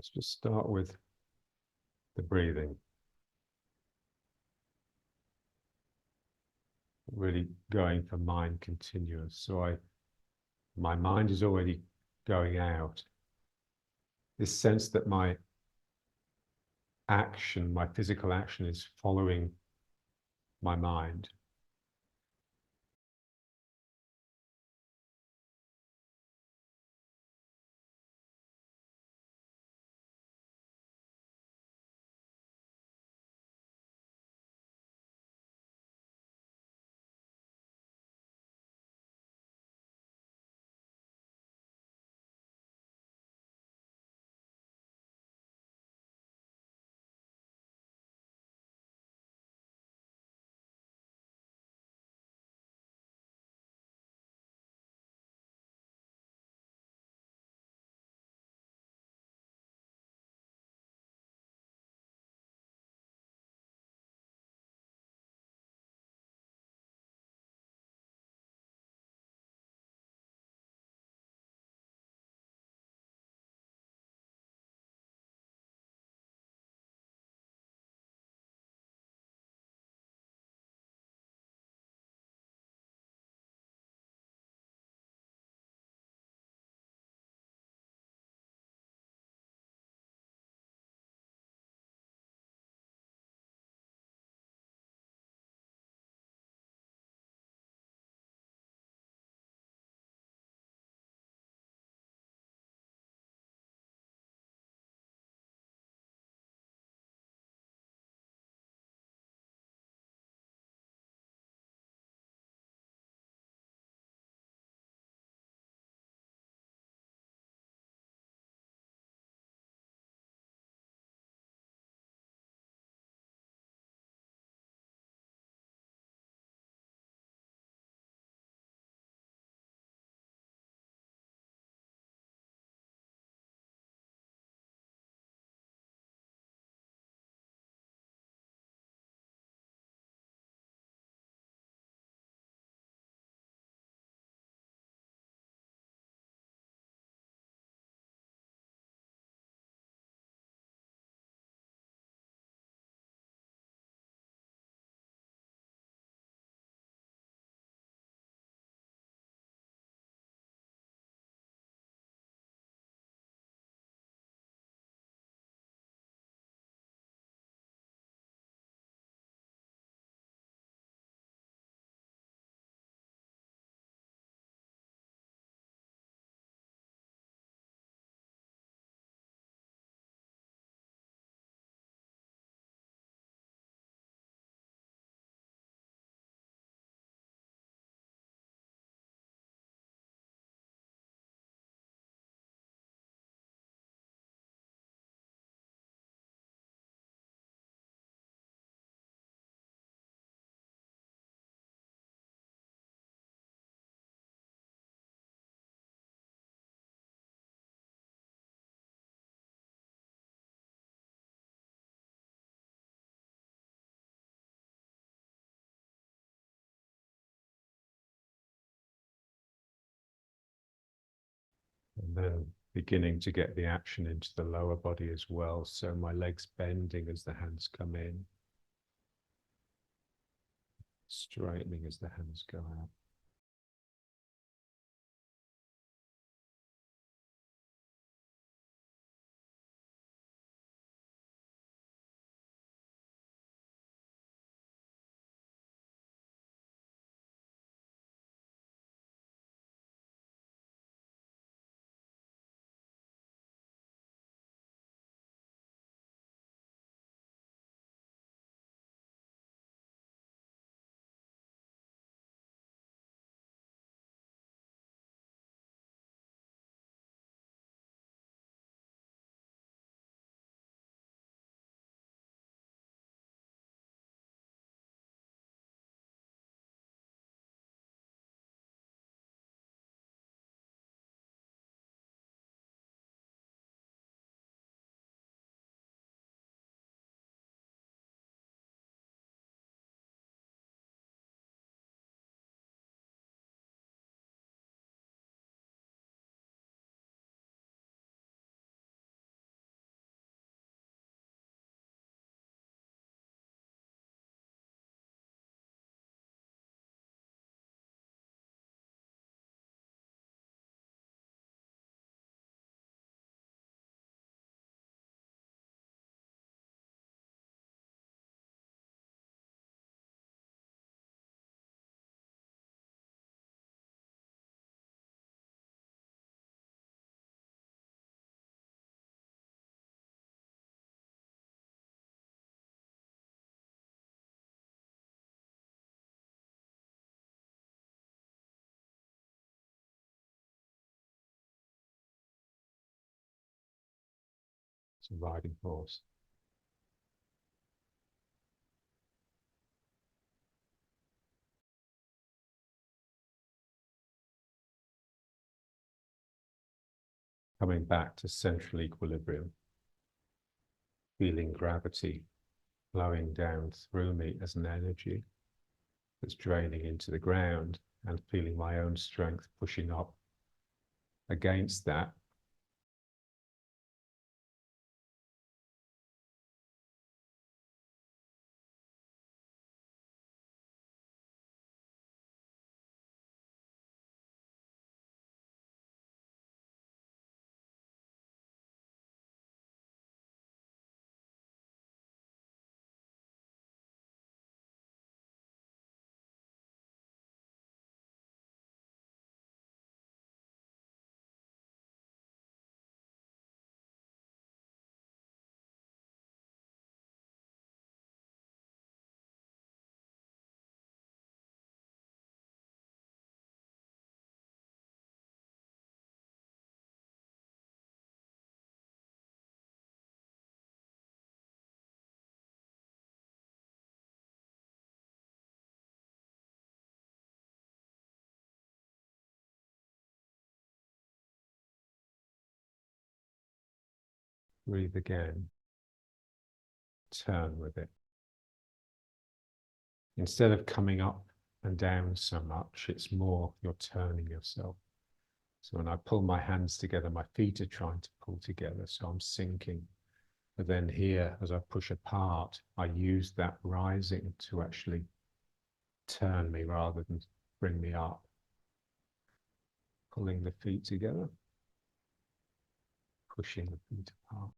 Let's just start with the breathing. Really going for mind continuous. So my mind is already going out. This sense that my action, my physical action is following my mind. And then beginning to get the action into the lower body as well. So my legs bending as the hands come in, straightening as the hands go out. It's a riding horse. Coming back to central equilibrium, feeling gravity flowing down through me as an energy that's draining into the ground, and feeling my own strength pushing up against that. Breathe again. Turn with it. Instead of coming up and down so much, it's more you're turning yourself. So when I pull my hands together, my feet are trying to pull together, so I'm sinking. But then here, as I push apart, I use that rising to actually turn me rather than bring me up. Pulling the feet together, pushing the feet apart.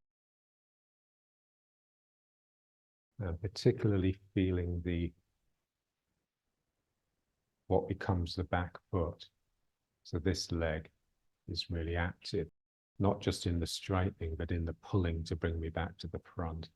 And particularly feeling what becomes the back foot. So this leg is really active, not just in the straightening, but in the pulling to bring me back to the front.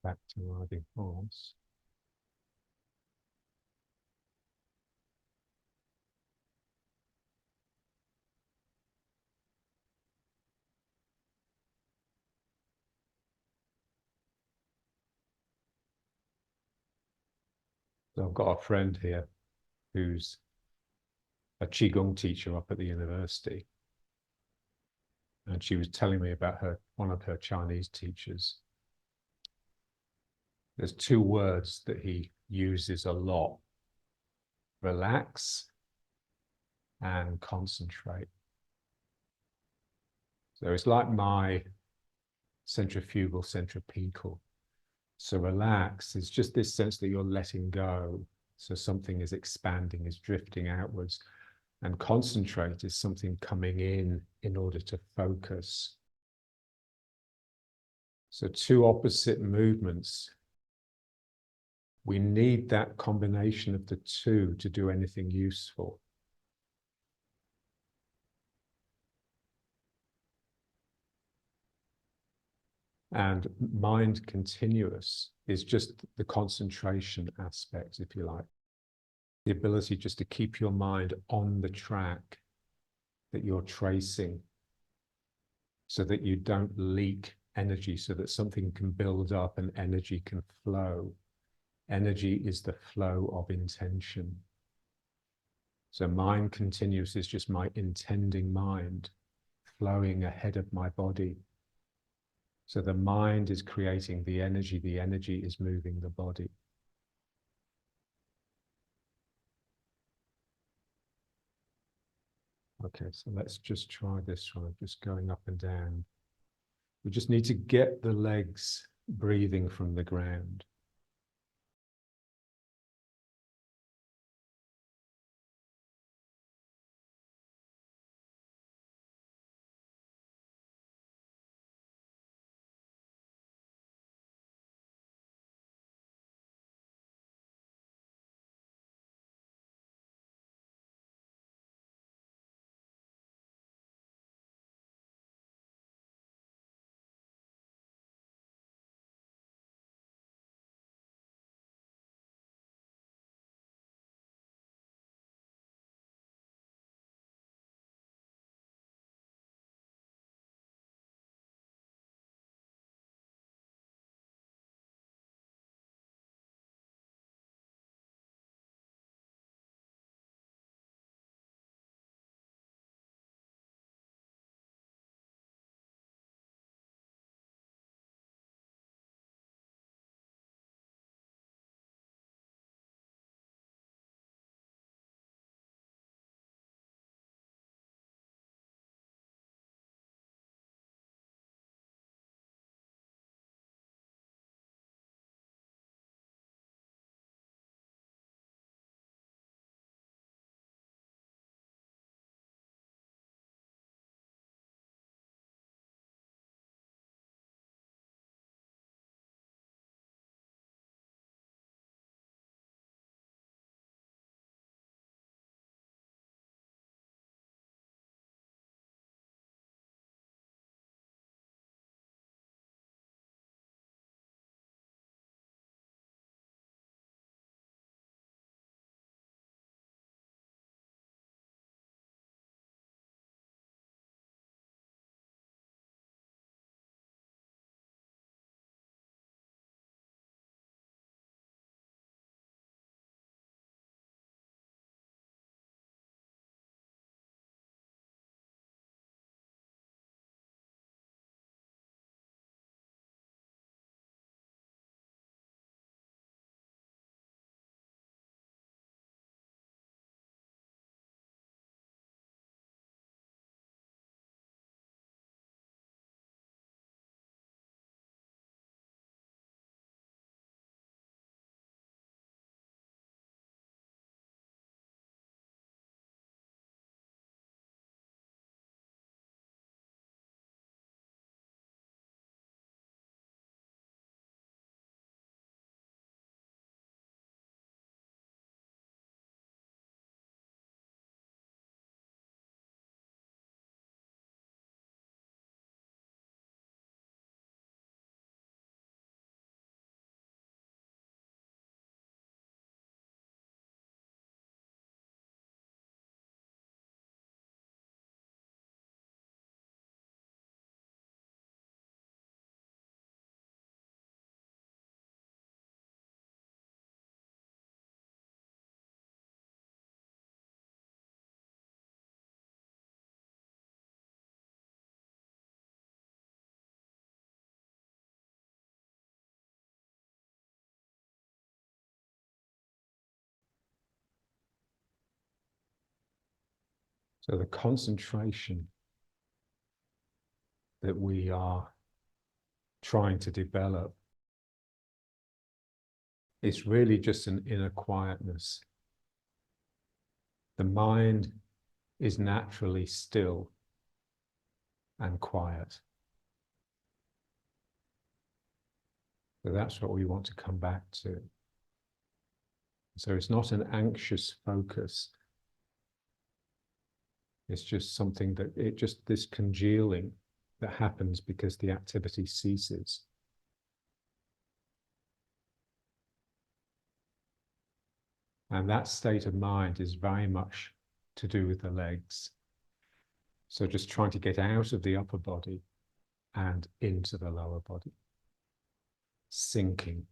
Back to riding horse. So I've got a friend here who's a Qigong teacher up at the university. And she was telling me about one of her Chinese teachers. There's two words that he uses a lot: relax and concentrate. So it's like my centrifugal, centripetal. So relax is just this sense that you're letting go. So something is expanding, is drifting outwards. And concentrate is something coming in order to focus. So two opposite movements. We need that combination of the two to do anything useful. And mind continuous is just the concentration aspect, if you like. The ability just to keep your mind on the track that you're tracing so that you don't leak energy, so that something can build up and energy can flow. Energy is the flow of intention. So mind continuous is just my intending mind flowing ahead of my body. So the mind is creating the energy is moving the body. Okay, so let's just try this one, just going up and down. We just need to get the legs breathing from the ground. So the concentration that we are trying to develop is really just an inner quietness. The mind is naturally still and quiet. So that's what we want to come back to. So it's not an anxious focus. It's just something that this congealing that happens because the activity ceases. And that state of mind is very much to do with the legs. So just trying to get out of the upper body and into the lower body. Sinking.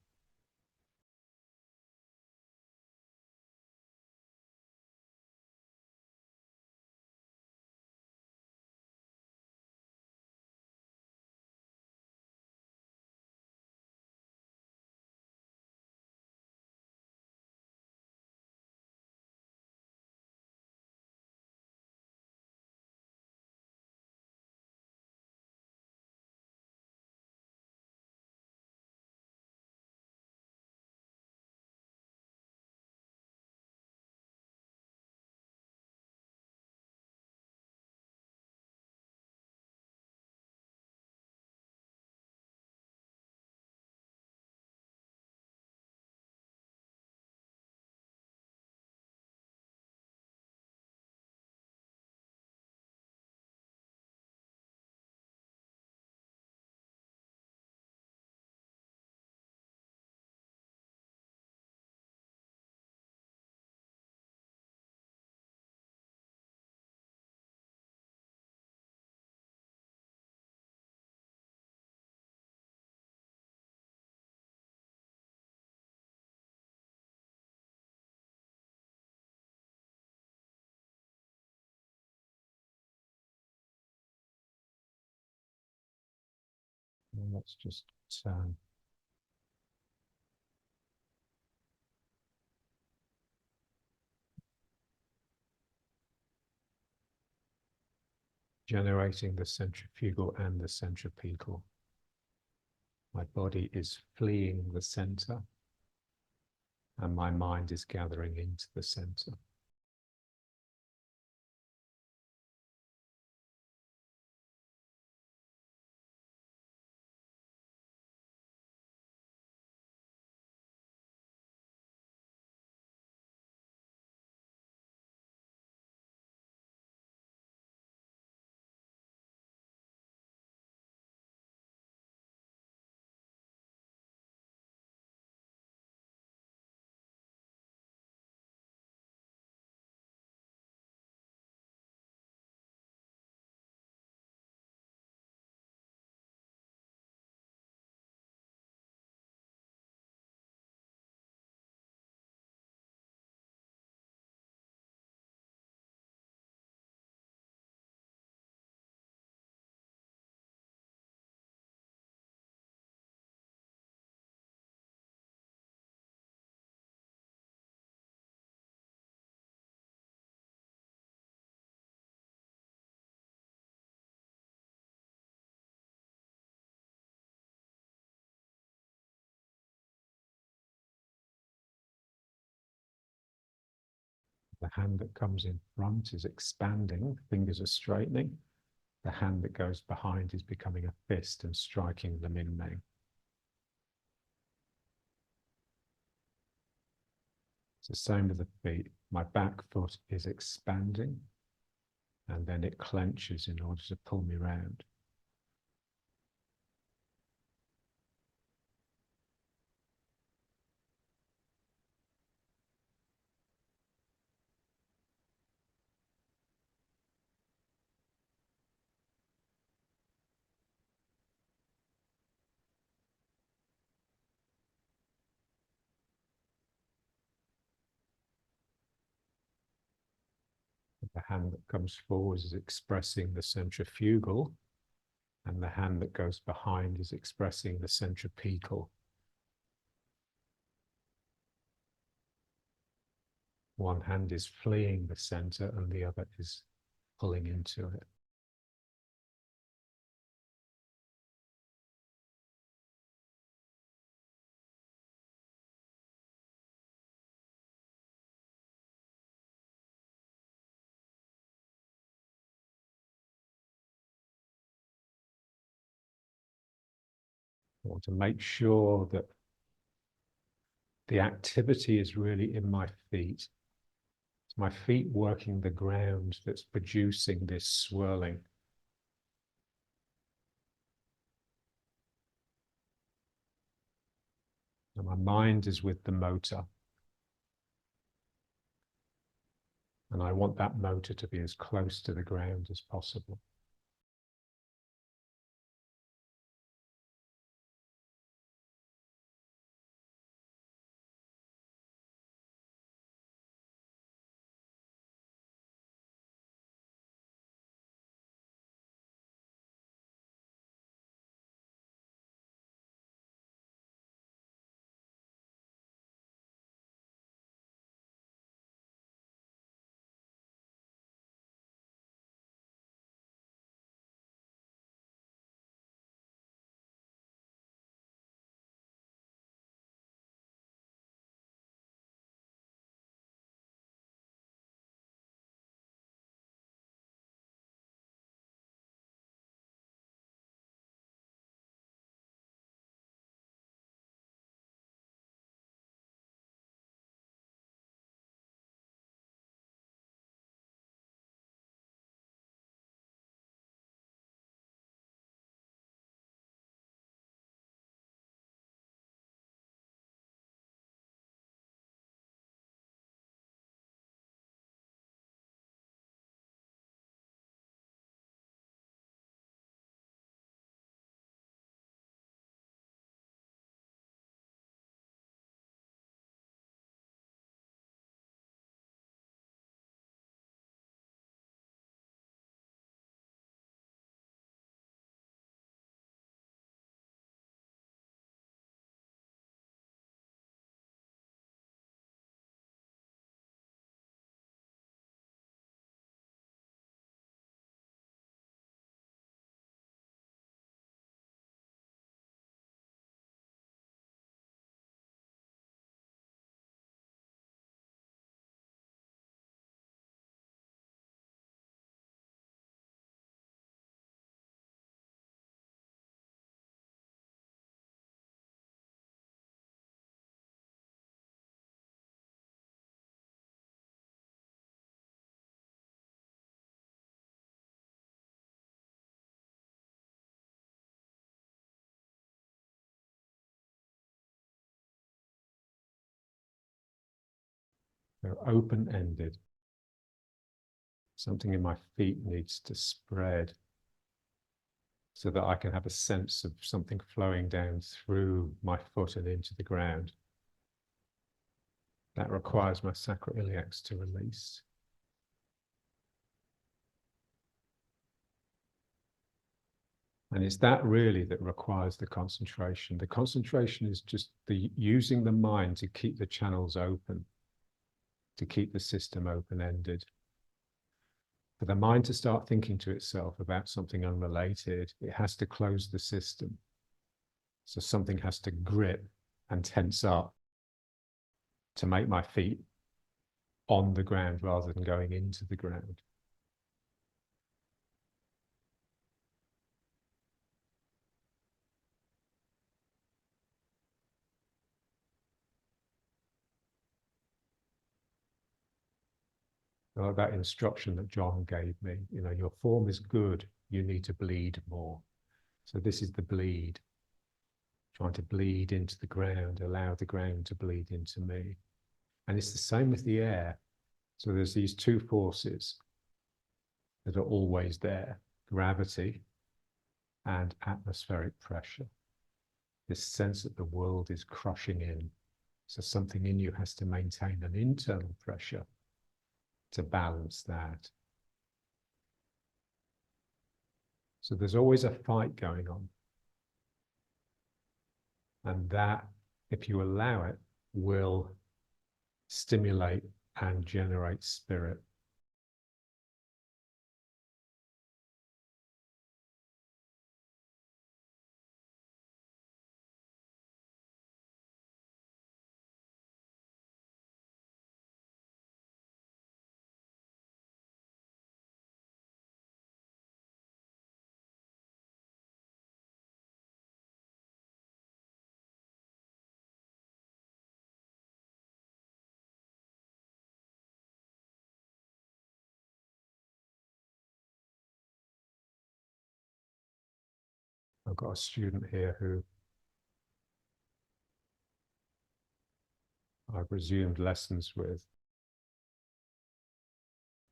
And let's just turn. Generating the centrifugal and the centripetal. My body is fleeing the center, and my mind is gathering into the center. The hand that comes in front is expanding, fingers are straightening. The hand that goes behind is becoming a fist and striking the min meng. It's the same with the feet. My back foot is expanding, and then it clenches in order to pull me round. The hand that comes forward is expressing the centrifugal, and the hand that goes behind is expressing the centripetal. One hand is fleeing the center and the other is pulling into it. I want to make sure that the activity is really in my feet. It's my feet working the ground that's producing this swirling. And my mind is with the motor. And I want that motor to be as close to the ground as possible. They're open-ended. Something in my feet needs to spread so that I can have a sense of something flowing down through my foot and into the ground. That requires my sacroiliacs to release. And it's that really that requires the concentration. The concentration is just using the mind to keep the channels open, to keep the system open-ended. For the mind to start thinking to itself about something unrelated, it has to close the system. So something has to grip and tense up to make my feet on the ground rather than going into the ground. That instruction that John gave me, your form is good, you need to bleed more. So this is the bleed, trying to bleed into the ground, allow the ground to bleed into me. And it's the same with the air. So there's these two forces that are always there, gravity and atmospheric pressure. This sense that the world is crushing in. So something in you has to maintain an internal pressure to balance that. So there's always a fight going on. And that, if you allow it, will stimulate and generate spirit. I've got a student here who I've resumed lessons with.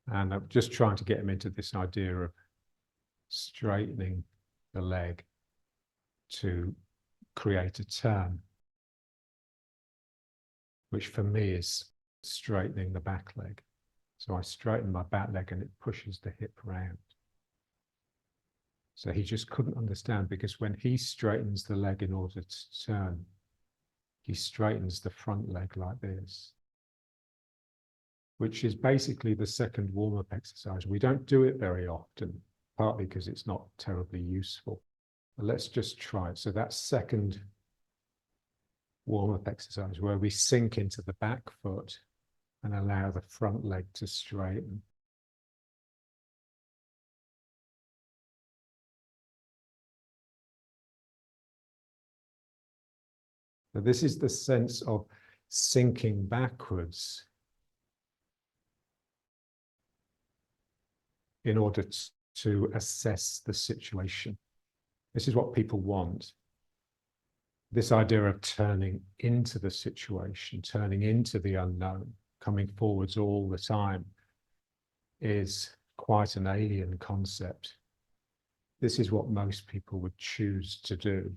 And I'm just trying to get him into this idea of straightening the leg to create a turn, which for me is straightening the back leg. So I straighten my back leg and it pushes the hip round. So he just couldn't understand, because when he straightens the leg in order to turn, he straightens the front leg like this, which is basically the second warm-up exercise. We don't do it very often, partly because it's not terribly useful. But let's just try it. So that second warm-up exercise where we sink into the back foot and allow the front leg to straighten. So this is the sense of sinking backwards in order to assess the situation. This is what people want. This idea of turning into the situation, turning into the unknown, coming forwards all the time, is quite an alien concept. This is what most people would choose to do.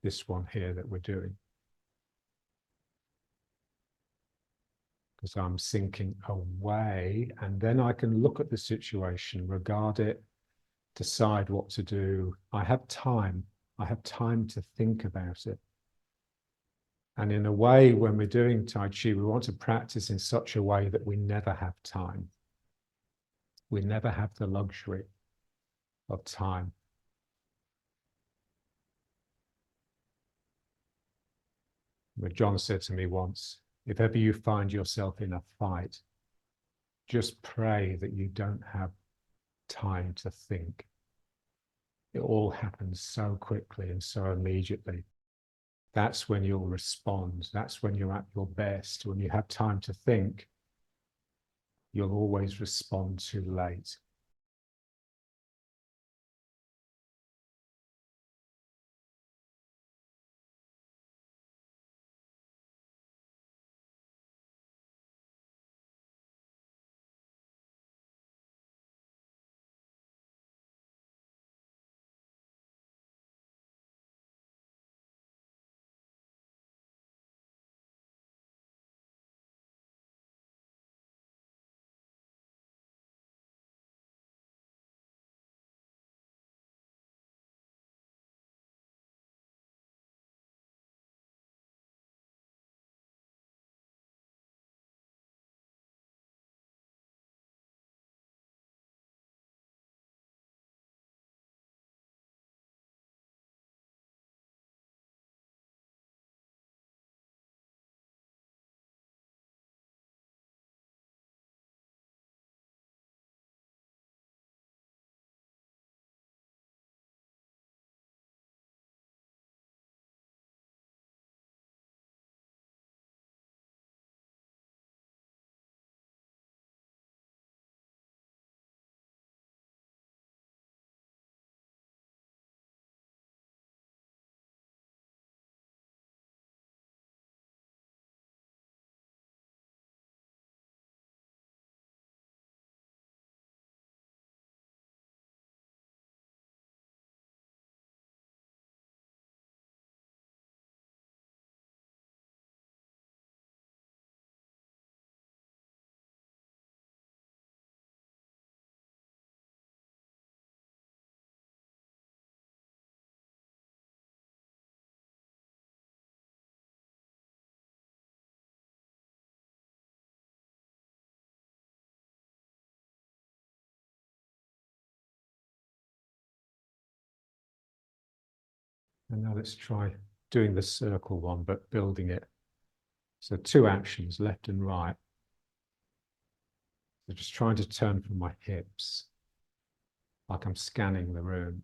This one here that we're doing. Because I'm sinking away, and then I can look at the situation, regard it, decide what to do. I have time. I have time to think about it. And in a way, when we're doing Tai Chi, we want to practice in such a way that we never have time. We never have the luxury of time. But John said to me once, if ever you find yourself in a fight, just pray that you don't have time to think. It all happens so quickly and so immediately. That's when you'll respond. That's when you're at your best. When you have time to think, you'll always respond too late. And now let's try doing the circle one, but building it. So 2 actions, left and right. So just trying to turn from my hips, like I'm scanning the room.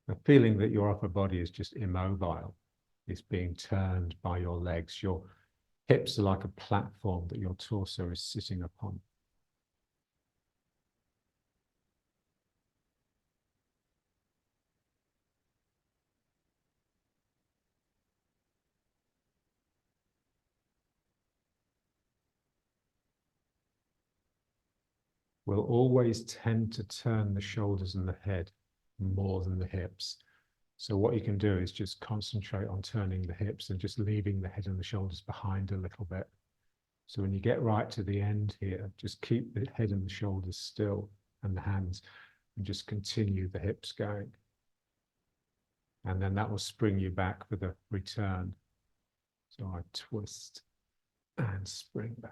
A feeling that your upper body is just immobile. It's being turned by your legs. Your hips are like a platform that your torso is sitting upon. will always tend to turn the shoulders and the head more than the hips. So what you can do is just concentrate on turning the hips and just leaving the head and the shoulders behind a little bit. So when you get right to the end here, just keep the head and the shoulders still and the hands, and just continue the hips going. And then that will spring you back for the return. So I twist and spring back.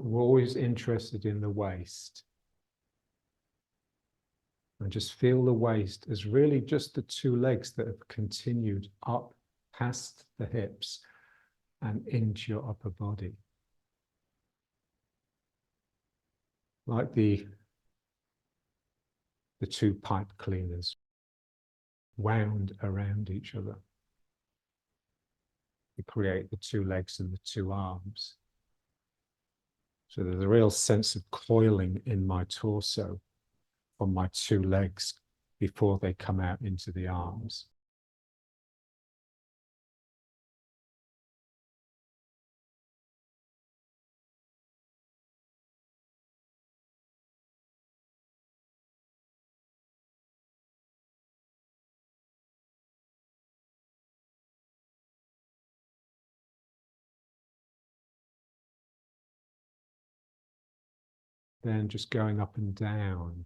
We're always interested in the waist. And just feel the waist as really just the two legs that have continued up past the hips and into your upper body. Like the two pipe cleaners wound around each other to create the two legs and the two arms. So there's a real sense of coiling in my torso on my two legs before they come out into the arms. Then just going up and down.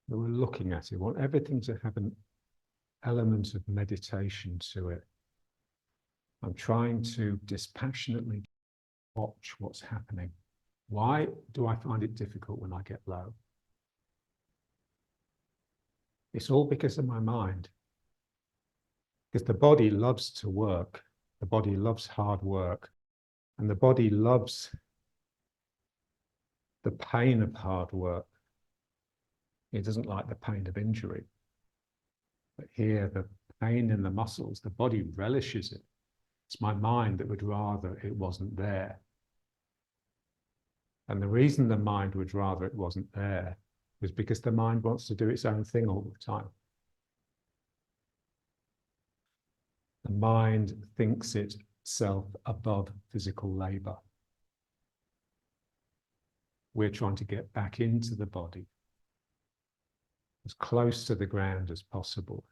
We're looking at it. We want everything to have an element of meditation to it. I'm trying to dispassionately watch what's happening. Why do I find it difficult when I get low? It's all because of my mind. Because the body loves to work. The body loves hard work. And the body loves the pain of hard work. It doesn't like the pain of injury. But here, the pain in the muscles, the body relishes it. It's my mind that would rather it wasn't there. And the reason the mind would rather it wasn't there is because the mind wants to do its own thing all the time. The mind thinks itself above physical labor. We're trying to get back into the body, as close to the ground as possible.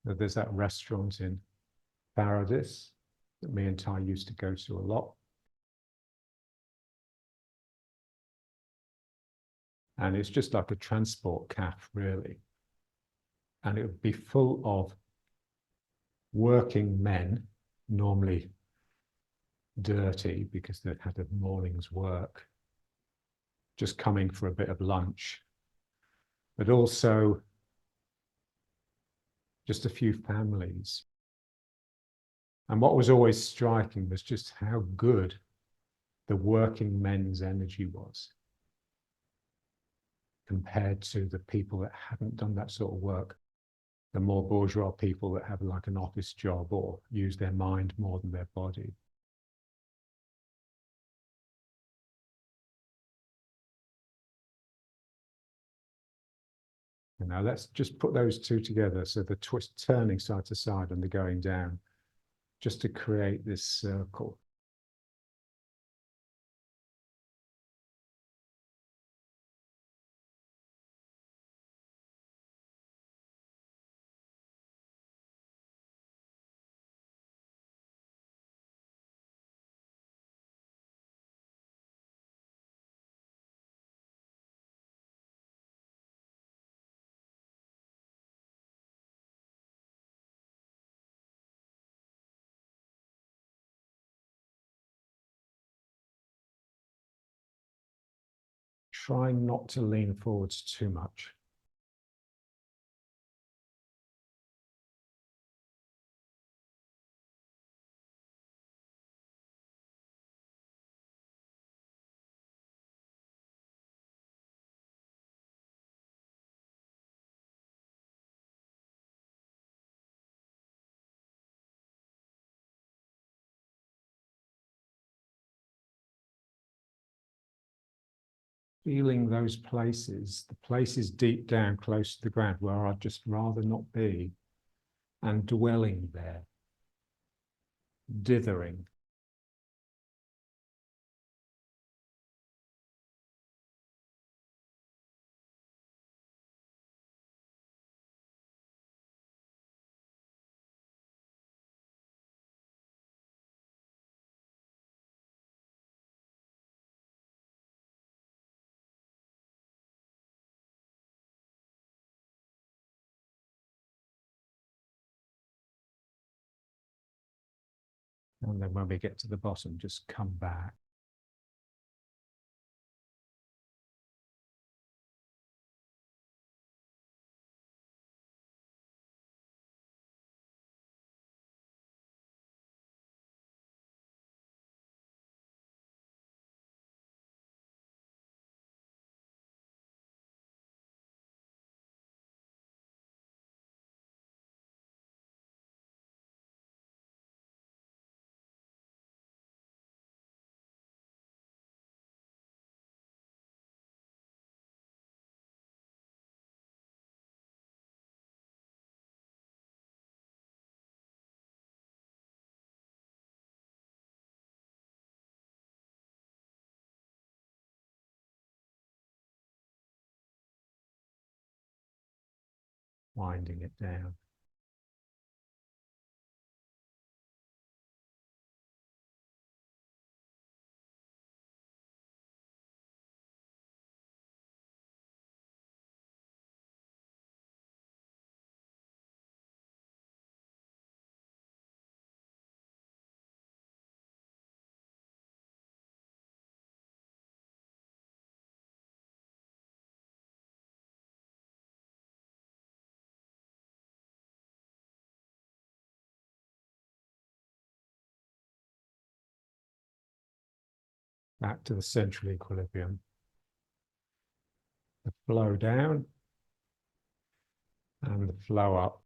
There's that restaurant in Paradis that me and Ty used to go to a lot. And it's just like a transport cafe, really. And it would be full of working men, normally dirty because they'd had a morning's work, just coming for a bit of lunch, but also just a few families. And what was always striking was just how good the working men's energy was compared to the people that hadn't done that sort of work, the more bourgeois people that have like an office job or use their mind more than their body. And now let's just put those two together. So the twist, turning side to side and the going down, just to create this circle. Trying not to lean forwards too much. Feeling those places, the places deep down close to the ground where I'd just rather not be, and dwelling there, dithering. And then when we get to the bottom, just come back. Winding it down. Back to the central equilibrium. The flow down and the flow up.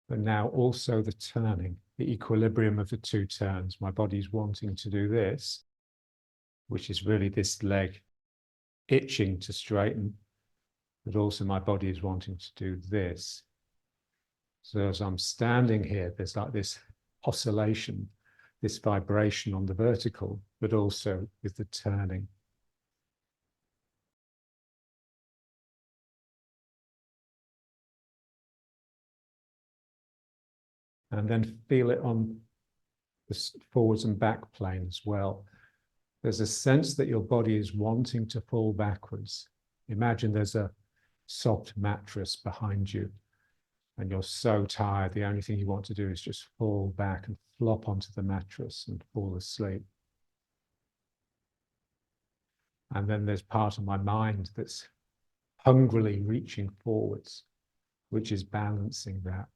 But now also the turning, the equilibrium of the two turns. My body's wanting to do this, which is really this leg itching to straighten, but also my body is wanting to do this. So as I'm standing here, there's like this oscillation, this vibration on the vertical, but also with the turning. And then feel it on the forwards and back plane as well. There's a sense that your body is wanting to fall backwards. Imagine there's a soft mattress behind you and you're so tired, the only thing you want to do is just fall back and flop onto the mattress and fall asleep. And then there's part of my mind that's hungrily reaching forwards, which is balancing that.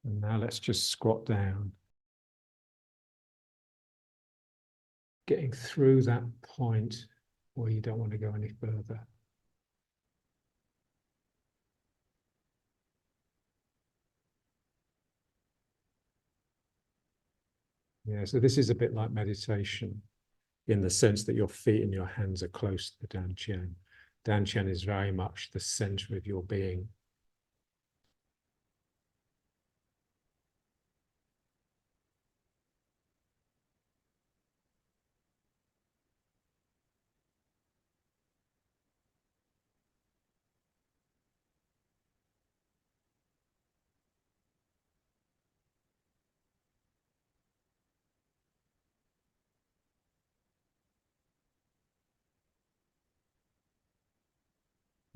And now let's just squat down. Getting through that point where you don't want to go any further. Yeah, so this is a bit like meditation in the sense that your feet and your hands are close to the Dantian. Dantian is very much the center of your being.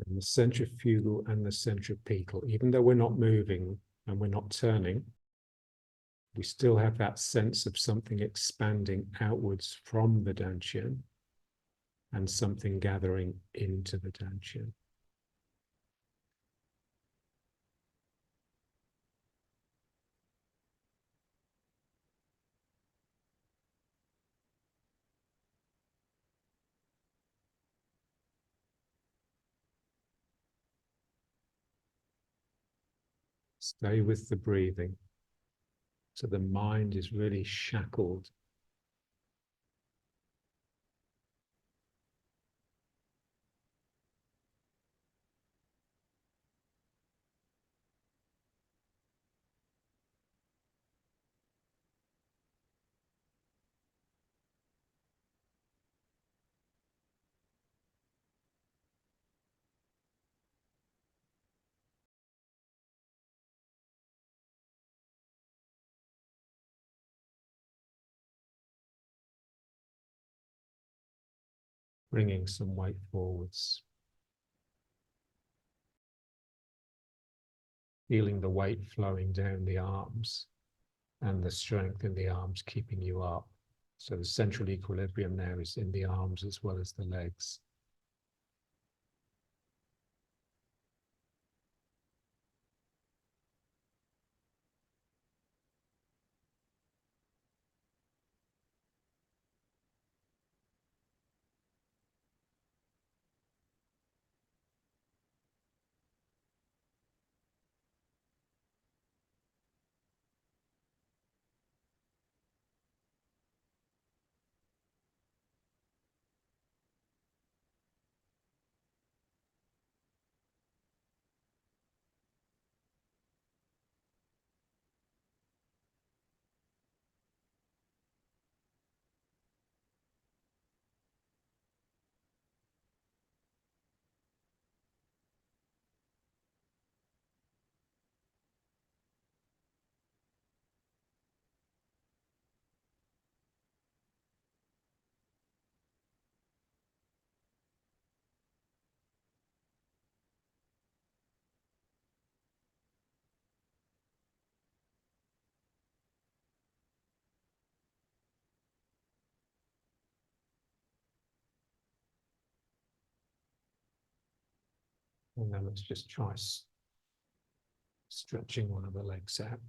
And the centrifugal and the centripetal, even though we're not moving and we're not turning, we still have that sense of something expanding outwards from the Dantian and something gathering into the Dantian. Stay with the breathing. So the mind is really shackled. Bringing some weight forwards. Feeling the weight flowing down the arms and the strength in the arms keeping you up. So the central equilibrium there is in the arms as well as the legs. And then let's just try stretching one of the legs out.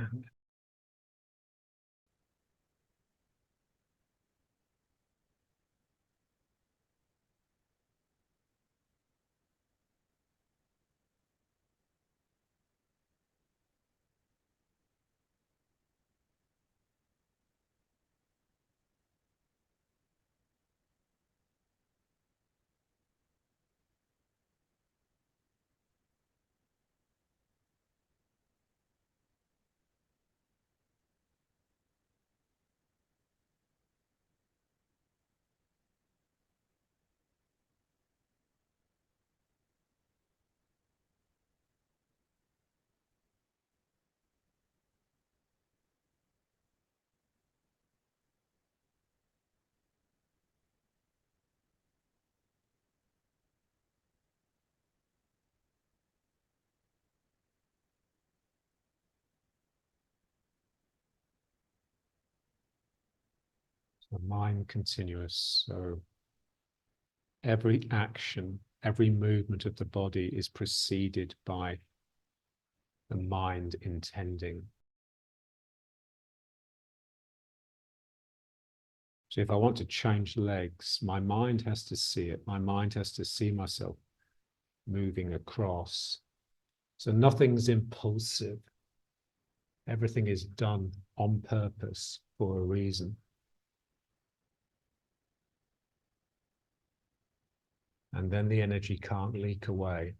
And the mind continuous. So every action, every movement of the body is preceded by the mind intending. So if I want to change legs, my mind has to see it. My mind has to see myself moving across. So nothing's impulsive. Everything is done on purpose for a reason. And then the energy can't leak away.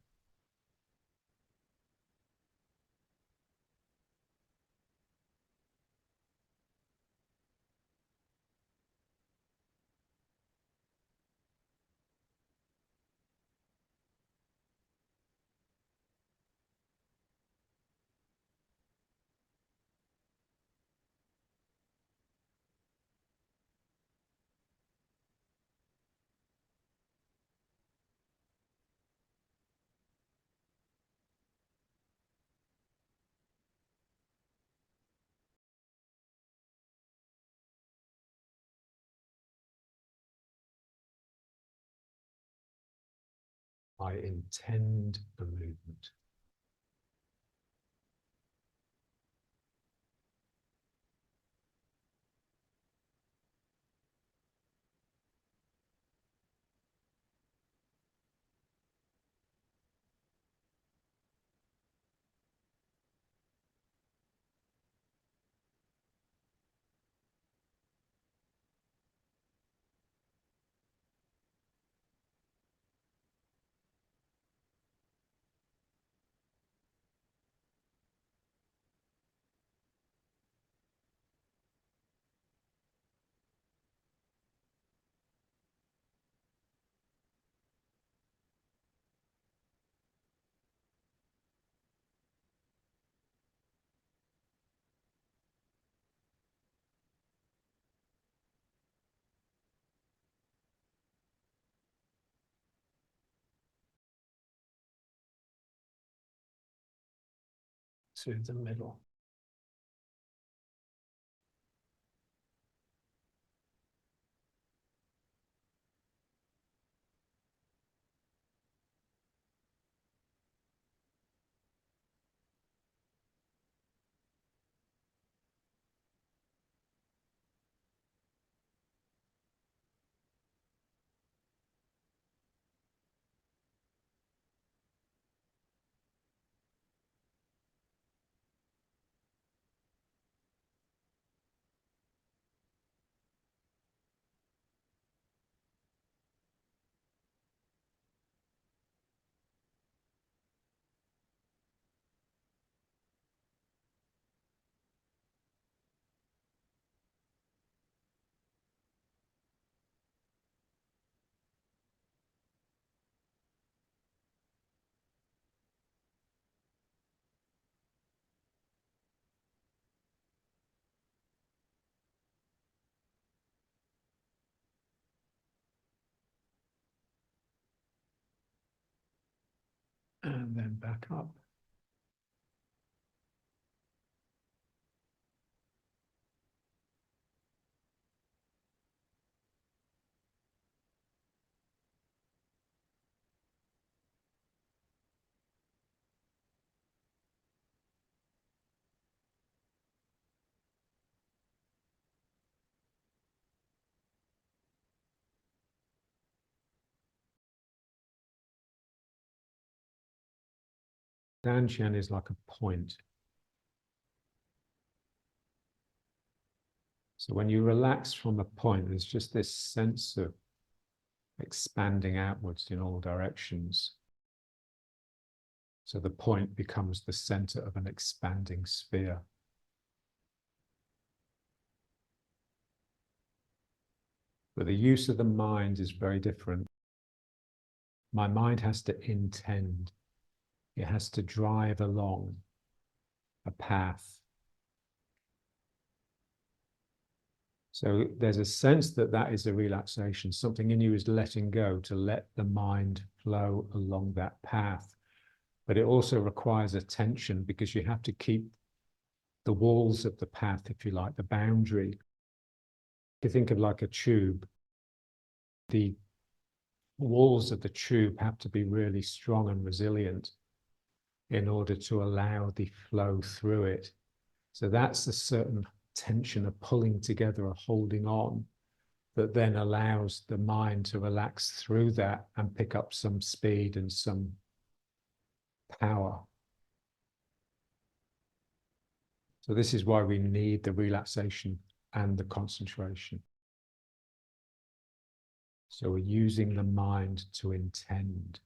I intend the movement. To the middle. And then back up. Dantian is like a point. So when you relax from a point, there's just this sense of expanding outwards in all directions. So the point becomes the center of an expanding sphere. But the use of the mind is very different. My mind has to intend. It has to drive along a path. So there's a sense that that is a relaxation. Something in you is letting go to let the mind flow along that path. But it also requires attention because you have to keep the walls of the path, if you like, the boundary. If you think of like a tube, the walls of the tube have to be really strong and resilient in order to allow the flow through it. So that's a certain tension, of pulling together, or holding on, that then allows the mind to relax through that and pick up some speed and some power. So this is why we need the relaxation and the concentration. So we're using the mind to intend,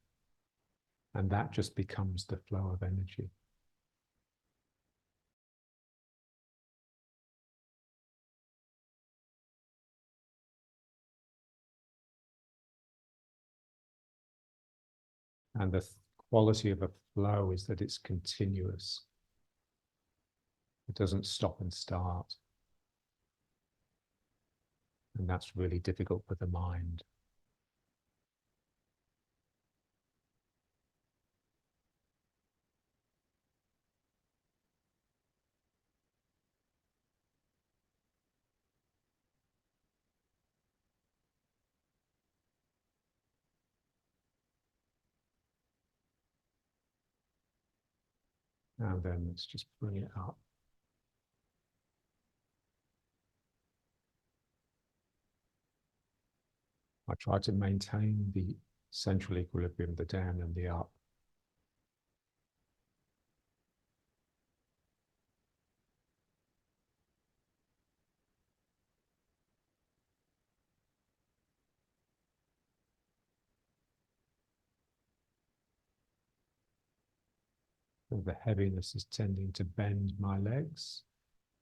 and that just becomes the flow of energy. And the quality of a flow is that it's continuous. It doesn't stop and start. And that's really difficult for the mind. And then let's just bring it up. I try to maintain the central equilibrium, the down and the up. So the heaviness is tending to bend my legs.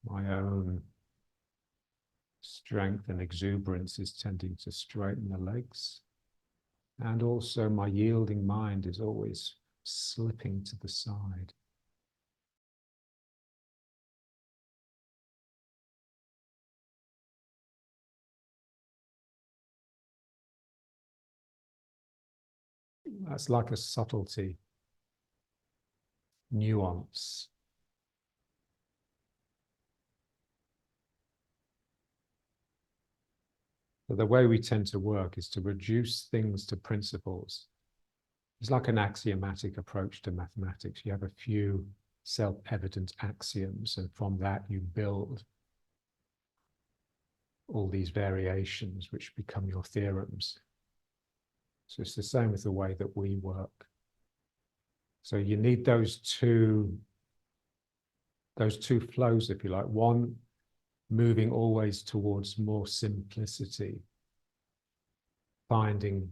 My own strength and exuberance is tending to straighten the legs. And also my yielding mind is always slipping to the side. That's like a subtlety, nuance. But the way we tend to work is to reduce things to principles. It's like an axiomatic approach to mathematics. You have a few self-evident axioms, and from that you build all these variations which become your theorems. So it's the same with the way that we work. So you need those two flows, if you like. One moving always towards more simplicity, finding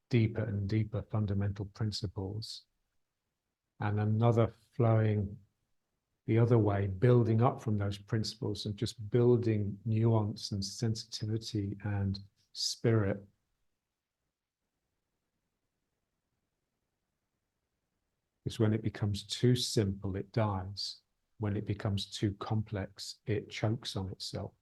deeper and deeper fundamental principles, and another flowing the other way, building up from those principles and just building nuance and sensitivity and spirit. Because when it becomes too simple, it dies. When it becomes too complex, it chokes on itself.